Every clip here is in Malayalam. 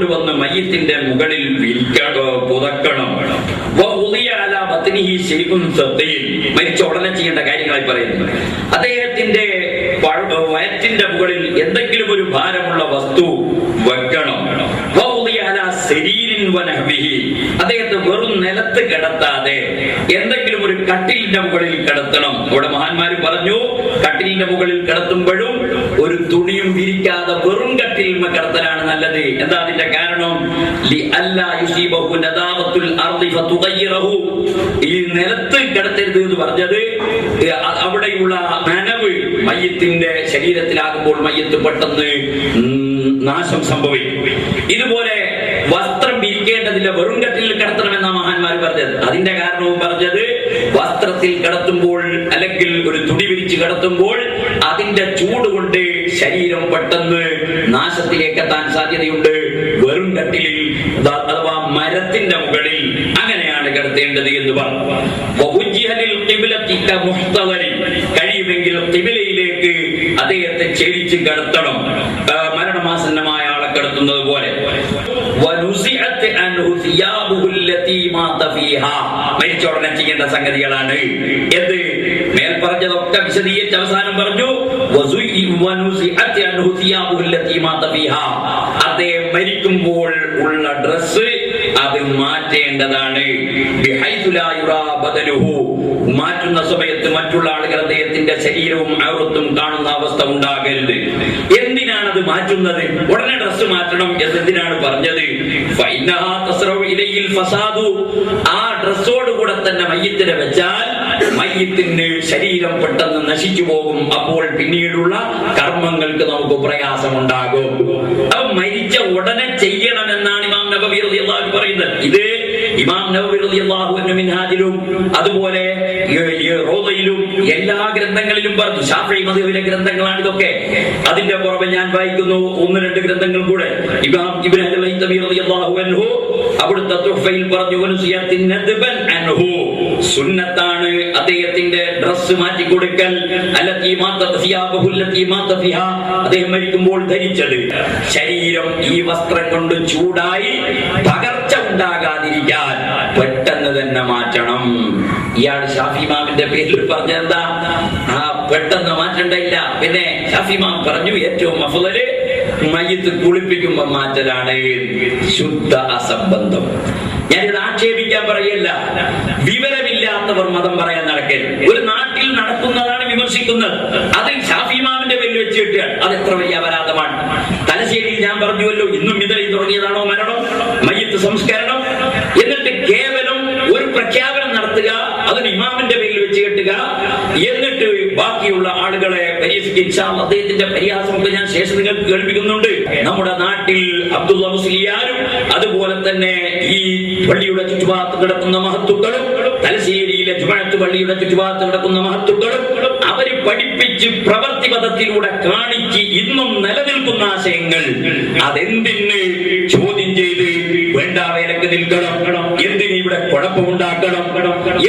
കൊണ്ടുവന്ന് മയ്യത്തിന്റെ മുകളിൽ പുതക്കണം. മരിച്ച ഉടനെ ചെയ്യേണ്ട കാര്യങ്ങളായി പറയുന്നു. അദ്ദേഹത്തിന്റെ വയറ്റിന്റെ മുകളിൽ എന്തെങ്കിലും ഒരു ഭാരമുള്ള വസ്തു വെക്കണം. അദ്ദേഹത്തെ വെറും നിലത്ത് കിടത്താതെ എന്തെങ്കിലും ഒരു കട്ടിലിന്റെ മുകളിൽ കിടത്തണം. ഇവിടെ മഹാന്മാര് പറഞ്ഞു, കട്ടിലിന്റെ മുകളിൽ കിടത്തുമ്പോഴും ഒരു തുണിയും വിരിക്കാതെ വെറും കട്ടിലിൽ കിടത്തലാണ് നല്ലത്. എന്താ അതിന്റെ കാരണം? ഈ നിലത്ത് കിടത്തരുത് എന്ന് പറഞ്ഞത് അവിടെയുള്ള നനവ് മയ്യത്തിന്റെ ശരീരത്തിലാകുമ്പോൾ മയ്യത്ത് പെട്ടെന്ന് നാശം സംഭവിക്കും. ഇതുപോലെ വസ്ത്രം വിരിക്കേണ്ടതില്ല, വെറും കട്ടിലിൽ കിടത്തണമെന്ന മഹാന്മാർ പറഞ്ഞത്. അതിന്റെ കാരണവും പറഞ്ഞത്, വസ്ത്രത്തിൽ കിടത്തുമ്പോൾ അല്ലെങ്കിൽ ഒരു തുണി വിരിച്ച് കിടത്തുമ്പോൾ അതിന്റെ ചൂട് കൊണ്ട് ശരീരം പെട്ടെന്ന് നാശത്തിലേക്ക് എത്താൻ സാധ്യതയുണ്ട്. വെറും കട്ടിലിൽ അഥവാ മരത്തിന്റെ മുകളിൽ അങ്ങനെയാണ് കിടത്തേണ്ടത് എന്ന് പറഞ്ഞു. കഴിയുമെങ്കിൽ ഖിബലയിലേക്ക് അദ്ദേഹത്തെ ചെരിച്ച് കിടത്തണം, മരണമാസന്നമായ ആളെ കിടത്തുന്നത് പോലെ. മരിച്ച ഉടനെ ചെയ്യേണ്ട സംഗതികളാണ് എന്ത്? മേൽ പറഞ്ഞതൊക്കെ വിശദീകരിച്ച് അവസാനം പറഞ്ഞു, അദ്ദേഹം മരിക്കുമ്പോൾ ഉള്ള ഡ്രസ് അത് മാറ്റേണ്ടതാണ്. മാറ്റുന്ന സമയത്ത് മറ്റുള്ള ആളുകൾ അദ്ദേഹത്തിന്റെ ശരീരവും ഔറത്തും കാണുന്ന അവസ്ഥ ഉണ്ടാകരുത്. എന്തിനാണത് മാറ്റുന്നത്? ഉടനെ ഡ്രസ് മാറ്റണം എന്തിനാണ് പറഞ്ഞത്? ആ ഡ്രസ്സോട് കൂടെ തന്നെ മയ്യത്തിനെ വെച്ചാൽ മയ്യത്തിന് ശരീരം പെട്ടെന്ന് നശിച്ചു പോകും. അപ്പോൾ പിന്നീടുള്ള കർമ്മങ്ങൾക്ക് നമുക്ക് പ്രയാസമുണ്ടാകും. അപ്പൊ മരിച്ച ഉടനെ ചെയ്യണമെന്നാണ് ഇമാം നബവി റളിയല്ലാഹു അൻഹു പറയുന്നത്. ഇത് ഇമാം നബവി റളിയല്ലാഹു അൻഹു മിൻഹാജിലും അതുപോലെ റൗദയിലും എല്ലാ ഗ്രന്ഥങ്ങളിലും പറഞ്ഞു. ശാഫിഈ മദ്ഹബിലെ ഗ്രന്ഥങ്ങളാണ് ഇതൊക്കെ. അതിന്റെ പുറമെ ഞാൻ വായിക്കുന്നു 1-2 ഗ്രന്ഥങ്ങൾ കൂടെ. ഇമാം ഇബ്നു ഹജർ അൽ-ഹൈതമി റളിയല്ലാഹു അൻഹു അവിടുത്തെ തുഹ്ഫയിൽ പറഞ്ഞു, സുന്നത്താണ് അദ്ദേഹത്തിന്റെ ഡ്രസ് മാറ്റി കൊടുക്കൽ. അദ്ദേഹം മരിക്കുമ്പോൾ ധരിച്ചത് ശരീരം ഈ വസ്ത്രം കൊണ്ട് ചൂടായി പകർച്ച ഉണ്ടാകാതിരിക്കാൻ പെട്ടെന്ന് തന്നെ മാറ്റണം. ഇയാൾ ഷാഫി ഇമാമിന്റെ പേരിൽ പറഞ്ഞെന്താ? പെട്ടെന്ന് മാറ്റണ്ടയില്ല. പിന്നെ ഷാഫി ഇമാം പറഞ്ഞു, ഏറ്റവും അഫ്ളല് മയ്യത്ത് കുളിപ്പിക്കുമ്പോ മാറ്റലാണ്. ശുദ്ധ അസംബന്ധം. ഞാനിത് ആക്ഷേപിക്കാൻ പറയല്ല. വിവരമില്ലാത്തവർ മതം പറയാൻ നടക്കരുത്. ഒരു നാട്ടിൽ നടക്കുന്നതാണ് വിമർശിക്കുന്നത്. അത് ഷാഫി ഇമാമിന്റെ പേരിൽ വെച്ചിട്ട് അത് എത്ര വലിയ അപരാധമാണ്. തലശ്ശേരിയിൽ ഞാൻ പറഞ്ഞുവല്ലോ, ഇന്നും ഇന്നലെ തുടങ്ങിയതാണോ മരണം, മയ്യത്ത് സംസ്കരണം. എന്നിട്ട് കേവലം ഒരു പ്രഖ്യാപനം നടത്തുക, അതിന് ഇമാമിന്റെ പേരിൽ വെച്ച് കെട്ടുക, എന്നിട്ട് ബാക്കിയുള്ള ആളുകളെ പരിഹസിക്കുക. അദ്ദേഹത്തിന്റെ പരിഹാസമൊക്കെ ഞാൻ ശേഷം നിങ്ങൾക്ക് കേൾപ്പിക്കുന്നുണ്ട്. നമ്മുടെ നാട്ടിൽ അബ്ദുള്ള മുസ്ലിയാരും അതുപോലെ തന്നെ ഈ പള്ളിയുടെ ചുറ്റുഭാഗത്ത് കിടക്കുന്ന മഹത്തുക്കളും, തലശ്ശേരിയിലെ ജുമഅത്ത് പള്ളിയുടെ ചുറ്റുഭാഗത്ത് കിടക്കുന്ന മഹത്തുക്കളും അവര് പഠിപ്പിച്ച് പ്രവർത്തിപഥത്തിലൂടെ കാണിച്ച് ഇന്നും നിലനിൽക്കുന്ന ആശയങ്ങൾ അതെന്തിന് ചോദ്യം ചെയ്ത് വേണ്ട വേലക്ക് നിൽക്കണം, എന്തിന് ഇവിടെ കുഴപ്പമുണ്ടാക്കണം,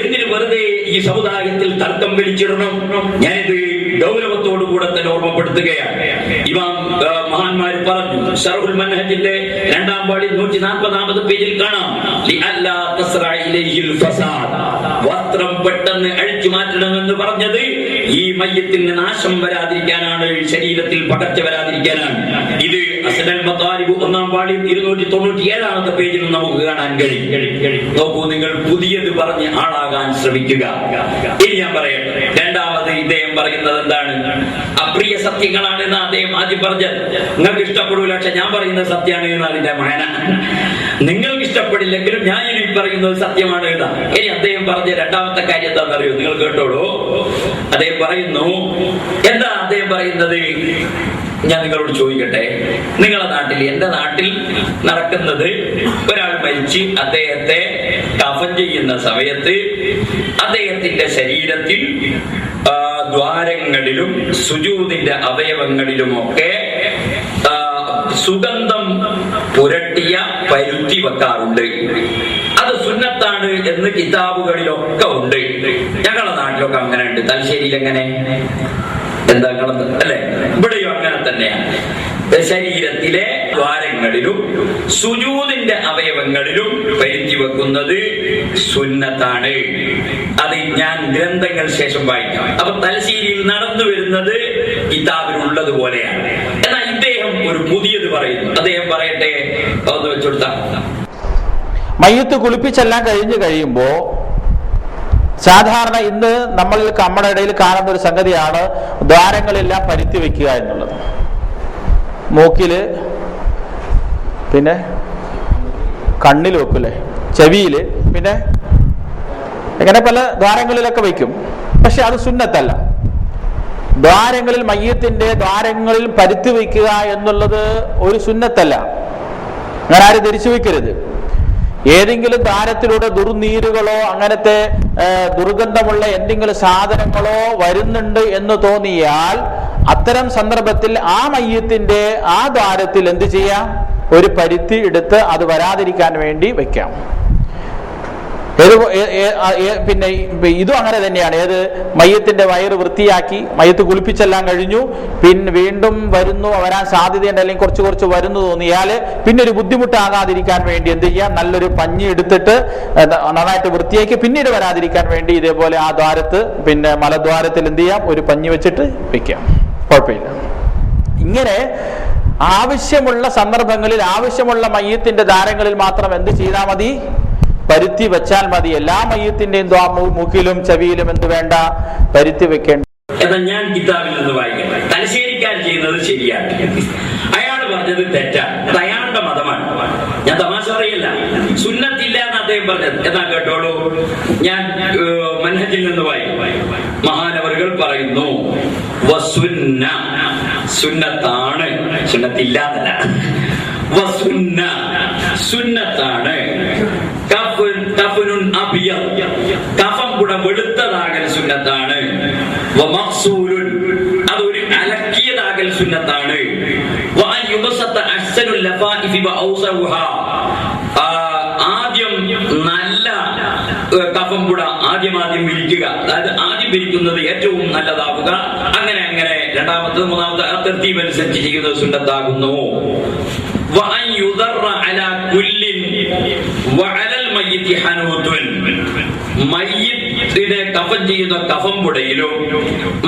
എന്തിന് വെറുതെ ഈ സമുദായത്തിൽ തർക്കം വലിച്ചിടണം. ഞാനിത് ഗൗരവത്തോടു കൂടെ തന്നെ ഓർമ്മപ്പെടുത്തുകയാണ്. ഇമാം മഹാന്മാർ പറഞ്ഞു, ശർഹുൽ മൻഹജിന്റെ 2-ാം പാളി 140-ാമത്തെ പേജിൽ കാണാം, വസ്ത്രം പെട്ടെന്ന് അഴിച്ചു മാറ്റണമെന്ന് പറഞ്ഞത് ഈ മയ്യത്തിന് നാശം വരാതിരിക്കാനാണ്, ശരീരത്തിൽ പകർച്ച വരാതിരിക്കാനാണ്. ഇത് അസ്നൽ മതാരിബ് 1-ാം പാളി 297-ാമത്തെ പേജിൽ നമുക്ക് കാണാൻ കഴിയും. നോക്കൂ, നിങ്ങൾ പുതിയത് പറഞ്ഞ് ആളാകാൻ ശ്രമിക്കുക. ഇനി ഞാൻ പറയട്ടെ. രണ്ടാമത് ഇദ്ദേഹം പറയുന്നത് എന്താണ്? അപ്രിയ സത്യങ്ങളാണെന്ന് അദ്ദേഹം ആദ്യം പറഞ്ഞത്. നിങ്ങൾക്ക് ഇഷ്ടപ്പെടൂല, പക്ഷെ ഞാൻ പറയുന്നത് സത്യമാണ് എന്നാണ് അതിന്റെ മാന. നിങ്ങൾക്ക് ഇഷ്ടപ്പെടില്ലെങ്കിലും ഞാൻ ഇനി പറയുന്നത് സത്യമാണ് എന്നാ. ഇനി അദ്ദേഹം പറഞ്ഞ രണ്ടാമത്തെ കാര്യം എന്താണെന്നറിയോ? നിങ്ങൾ കേട്ടോളൂ. അദ്ദേഹം പറയുന്നു, എന്താ അദ്ദേഹം പറയുന്നത്? ഞാൻ നിങ്ങളോട് ചോദിക്കട്ടെ, നിങ്ങളുടെ നാട്ടിൽ, എന്റെ നാട്ടിൽ നടക്കുന്നത്, ഒരാൾ മരിച്ച് അദ്ദേഹത്തെ കഫൻ ചെയ്യുന്ന സമയത്ത് അദ്ദേഹത്തിന്റെ ശരീരത്തിൽ ദ്വാരങ്ങളിലും സുജൂദിന്റെ അവയവങ്ങളിലുമൊക്കെ സുഗന്ധം പുരട്ടിയ പരുത്തി വെക്കാറുണ്ട്. അത് സുന്നത്താണ് എന്ന് കിതാബുകളിലൊക്കെ ഉണ്ട്. ഞങ്ങളുടെ നാട്ടിലൊക്കെ അങ്ങനെ ഉണ്ട്. തലശ്ശേരിയിൽ എങ്ങനെ? എന്താ അല്ലെ? ഇവിടെയും അങ്ങനെ തന്നെയാണ്. ശരീരത്തിലെ ദ്വാരങ്ങൾ ദ്വാരങ്ങളിലും സുജൂദിന്റെ അവയവങ്ങളിലും പരുത്തി വെക്കുന്നത് സുന്നത്താണ്. അത് ഞാൻ ഗ്രന്ഥങ്ങൾ ശേഷം വായിക്കാം. അപ്പൊ തലശ്ശേരിയിൽ നടന്നു വരുന്നത് കിതാബിലുള്ളത് പോലെയാണ്. എന്നാൽ ഇദ്ദേഹം ഒരു പുതിയത് പറയുന്നു. അദ്ദേഹം പറയട്ടെ, അത് വെച്ചുകൊടുത്ത മയ്യത്ത് കുളിപ്പിച്ചെല്ലാം കഴിഞ്ഞു കഴിയുമ്പോ സാധാരണ ഇന്ന് നമ്മുടെ ഇടയിൽ കാണുന്ന ഒരു സംഗതിയാണ് ദ്വാരങ്ങളെല്ലാം പരുത്തി വെക്കുക എന്നുള്ളത്. മൂക്കില്, പിന്നെ കണ്ണിൽ വെക്കൂലേ, ചെവിയില്, പിന്നെ ഇങ്ങനെ പല ദ്വാരങ്ങളിലൊക്കെ വയ്ക്കും. പക്ഷെ അത് സുന്നത്തല്ല. ദ്വാരങ്ങളിൽ, മയ്യത്തിന്റെ ദ്വാരങ്ങളിൽ പരുത്തി വയ്ക്കുക എന്നുള്ളത് ഒരു സുന്നത്തല്ല. അങ്ങനെ ആരും ധരിച്ചു വയ്ക്കരുത്. ഏതെങ്കിലും ദ്വാരത്തിലൂടെ ദുർനീരുകളോ അങ്ങനത്തെ ദുർഗന്ധമുള്ള എന്തെങ്കിലും സാധനങ്ങളോ വരുന്നുണ്ട് എന്ന് തോന്നിയാൽ അത്തരം സന്ദർഭത്തിൽ ആ മയ്യത്തിന്റെ ആ ദ്വാരത്തിൽ എന്ത് ചെയ്യാം? ഒരു പരുത്തി എടുത്ത് അത് വരാതിരിക്കാൻ വേണ്ടി വെക്കാം. പിന്നെ ഇതും അങ്ങനെ തന്നെയാണ്. ഏത് മയ്യത്തിന്റെ വയറ് വൃത്തിയാക്കി മയ്യത്ത് കുളിപ്പിച്ചെല്ലാം കഴിഞ്ഞു, പിന്നെ വീണ്ടും വരാൻ സാധ്യതയുണ്ട്, അല്ലെങ്കിൽ കുറച്ച് വരുന്നു തോന്നിയാൽ പിന്നെ ഒരു ബുദ്ധിമുട്ടാകാതിരിക്കാൻ വേണ്ടി എന്ത് ചെയ്യാം? നല്ലൊരു പഞ്ഞി എടുത്തിട്ട് നന്നായിട്ട് വൃത്തിയാക്കി പിന്നീട് വരാതിരിക്കാൻ വേണ്ടി ഇതേപോലെ ആ ദ്വാരത്ത്, പിന്നെ മലദ്വാരത്തിൽ എന്ത് ചെയ്യാം? ഒരു പഞ്ഞി വെച്ചിട്ട് വെക്കാം. കുഴപ്പമില്ല. ഇങ്ങനെ ആവശ്യമുള്ള സന്ദർഭങ്ങളിൽ ആവശ്യമുള്ള മയ്യത്തിന്റെ ദ്വാരങ്ങളിൽ മാത്രം എന്ത് ചെയ്താൽ മതി? പരുത്തി വെച്ചാൽ മതി. എല്ലാ മയ്യത്തിന്റെയും മൂക്കിലും ചെവിയിലും എന്ത് വേണ്ട? പരുത്തി വെക്കേണ്ട. എന്നാൽ ഞാൻ കിതാബിൽ നിന്ന് വായിക്കട്ടെ. തലശ്ശേരിക്കാർ ചെയ്യുന്നത് ശരിയാണ്, അയാൾ പറഞ്ഞത് തെറ്റാണ്. അത് അയാളുടെ മതമാണ്. ഞാൻ തമാശ പറയില്ല. സുന്നത്തില്ല എന്ന് അദ്ദേഹം പറഞ്ഞത്. എന്നാ കേട്ടോളൂ, ഞാൻ മൻഹജിൽ നിന്ന് വായിക്കും. മഹാനവറുകൾ പറയുന്നു, വസുന്ന, സുന്നത്താണ്, സുന്നത്തില്ല എന്നല്ല, വസുന്ന, സുന്നത്താണ്. കഫം കൂടെ വെളുത്തതാകൽ സുന്നത്താണ്. അതൊരു അലക്കിയതാകൽ സുന്നത്താണ്. ആദ്യം നല്ല കഫം കൂടെ ആദ്യം വിരിക്കുക. അതായത് ആദ്യം വിരിക്കുന്നത് ഏറ്റവും നല്ലതാവുക. അങ്ങനെ രണ്ടാമത്തെ മൂന്നാമത്തെ തർത്തീബ് അനുസരിച്ച് ചെയ്യുന്നത് സുന്നത്താകുന്നു. മയ്യിത്തിനെ കഫൻ ചെയ്യുന്ന കഫം പുടയിലും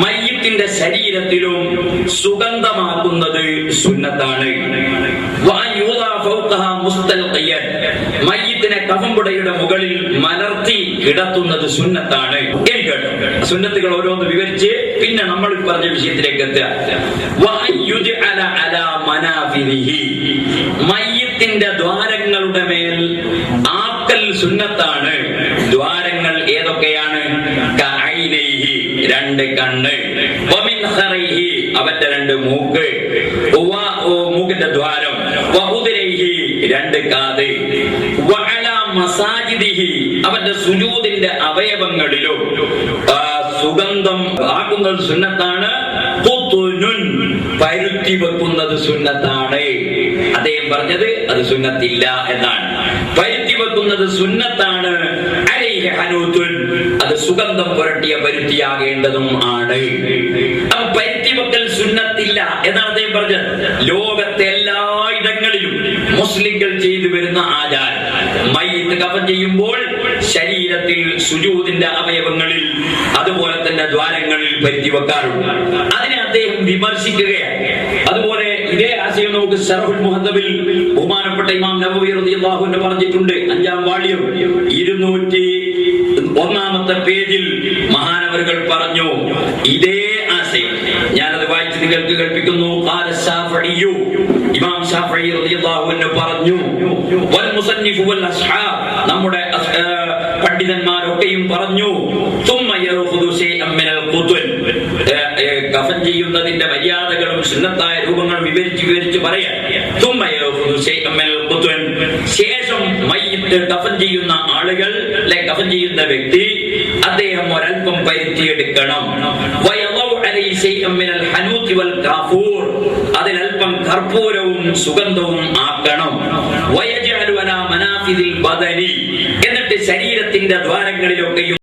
മയ്യിത്തിന്റെ ശരീരത്തിലും സുഗന്ധമാക്കുന്നത് സുന്നത്താണ്. മയ്യിത്തിനെ കഫം പുടയുടെ മുകളിൽ മലർത്തി കിടത്തുന്നത് സുന്നത്താണ്. കേട്ടോ, സുന്നത്തുകൾ ഓരോന്ന് വിവരിച്ച് പിന്നെ നമ്മൾ പറഞ്ഞ വിഷയത്തിലേക്ക് എത്തുക. മയ്യിത്തിന്റെ ദ്വാരങ്ങളുടെ മേൽ ആക്കൽ സുന്നത്താണ്. ദ്വാരങ്ങൾ ഏതൊക്കെയാണ്? രണ്ട് കണ്ണ്, അവന്റെ രണ്ട് മൂക്ക്, മൂക്കിന്റെ ദ്വാരം, രണ്ട് കാത്, അവന്റെ സുജൂദിന്റെ അവയവങ്ങളിലും സുഗന്ധം ആക്കുന്നത് സുന്നത്താണ്. പരുത്തി വെക്കുന്നത് സുന്നത്താണ്. അദ്ദേഹം പറഞ്ഞത് അത് സുന്നത്തില്ല എന്നാണ്. പരുത്തി വെക്കുന്നത് സുന്നത്താണ്. അത് സുഗന്ധം പുരട്ടിയ പരുത്തിയാകേണ്ടതും ആണ്. അപ്പൊ പരുത്തി വെക്കൽ സുന്നത്തില്ല എന്നാണ് അദ്ദേഹം പറഞ്ഞത്. ലോകത്തെ എല്ലായിടങ്ങളിലും മുസ്ലിങ്ങൾ ചെയ്തു വരുന്ന ആചാരം, മയ്യിത്ത് കഫൻ ചെയ്യുമ്പോൾ ശരീരത്തിൽ സുജൂദിന്റെ അവയവങ്ങളിൽ അതുപോലെ തന്നെ ദ്വാരങ്ങളിൽ പരുത്തി വെക്കാറുണ്ട്. അതിനെ അദ്ദേഹം വിമർശിക്കുകയാണ്. അതുപോലെ ഇതേ ആശയം നമുക്ക് ശറഹുൽ മുഹദ്ദബിൽ ബഹുമാനപ്പെട്ട ഇമാം നവവി റളിയല്ലാഹു അൻഹു പറഞ്ഞിട്ടുണ്ട്. 5-ാം വാള്യം 201-ാമത്തെ പേജിൽ മഹാനവറുകൾ പറഞ്ഞു ഇതേ ആശയം. ഞാനത് വായിച്ച് നിങ്ങൾക്ക് കേൾപ്പിക്കുന്നു. ഇമാം ശാഫഈ റളിയല്ലാഹു അൻഹു പറഞ്ഞു, വൽ മുസന്നിഫു വൽ അസ്ഹാബ്, നമ്മുടെ പണ്ഡിതന്മാരൊക്കെയും പറഞ്ഞു, കഫൻ ചെയ്യുന്നതിന്റെ മര്യാദകളും സുന്നത്തായ രൂപങ്ങളും വിവരിച്ച് പറയാം. ശേഷം മയ്യിത്ത് കഫൻ ചെയ്യുന്ന ആളുകൾ, കഫൻ ചെയ്യുന്ന വ്യക്തി, അദ്ദേഹം ഒരൽപ്പം പരുത്തിയെടുക്കണം. അതിലൽപ്പം കർപ്പൂരവും സുഗന്ധവും ആക്കണം. എന്നിട്ട് ശരീരത്തിന്റെ ദ്വാരങ്ങളിലൊക്കെയും